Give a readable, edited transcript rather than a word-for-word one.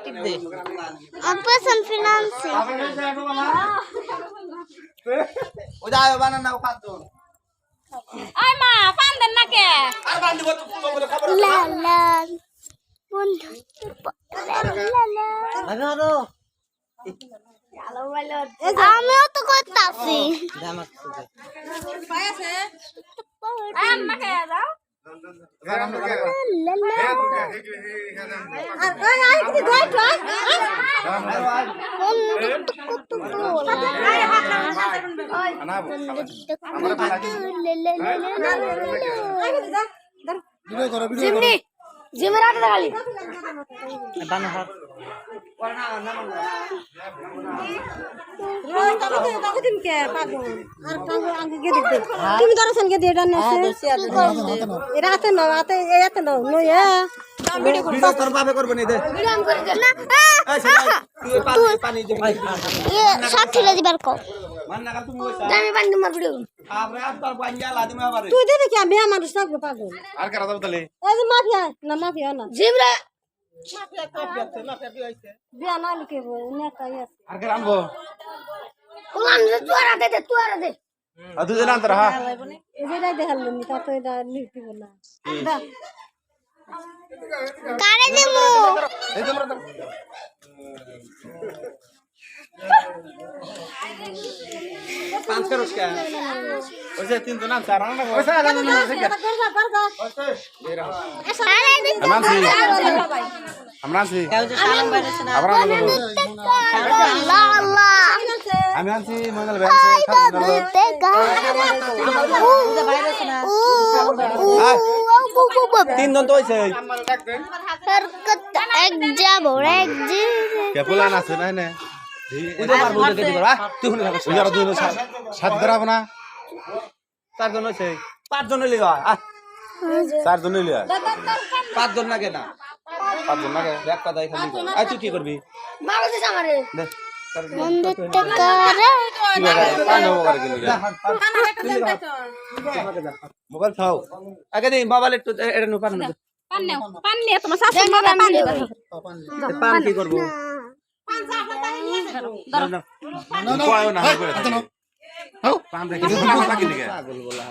টিপ দে Person finance. ওটা বানান না পাঁচজন ওই মা পান দেন না কে আর বান দিব তো বলে খবর La la. Bunda. La la. লাগানো আমিও তো করতাছি জামাক আম না কে যাও লা লা জিমনি জিমের আটা খালি বানা হাত তুমি ধরেছেন কে দিয়ে ডান এটা হাতে নাও হাতে এতে নাও নয়া ভিডিও তোর বাপে করব নি দে বিরাম করে দে এই শালা তুই পানি দে এ সব ঠেলে দিবার কও মান না তুমি কইছা আমি বান্ধি মার ভিডিও আমরা তোর বাঞ্জা লাদিমা বারে তুই দেবে কি আমি আমার সব পাগল আর কারা দাও তালে এই যে মাফিয়া না মাফিয়া না জিমরা মাফিয়া কফিয়া মাফিয়া বিয়াইছে বিয়া না লিখে নেতা আছে আর কারা আনবো ওলান যে তুয়ারা দে আর দুজন আনতার হ্যাঁ এটাই দেখালো নি তা তো এটা লিখতে বল না দা কারে দেবো এই তোমরা তো পাঁচ করস কে ওইসে তিন জন আনতার না ওইসে আলাদা না ওইসে আরে দিতে আমরা আনছি কেউ যে সালাম বাইরেছে না আমরা লা লা আমি আনছি মঙ্গল ভাই দিতে গা যে বাইরেছে না তিন জন তো হইছে হরকত এক যাবো এক জি কে ফুলান আছে না নে উদে মারবো উদে দিবা তুই শুনে থাকস যারা দুই সাত ধরাবো না চার জন হইছে পাঁচ জন লিয়া চার জন লিয়া পাঁচ জন লাগে না পাঁচ জন লাগে এক কথা খালি আই তুই কি করবি মারো দিছ আমারে দে বন্ধুত্ব করে মোবাইল খাও আগে দিই মোবাইল একটু এটা নো পান পান নে তোমার শাশুড়ি মা পান দিবা পান কি করব ধরো না না না পান রেখে পাগল বলা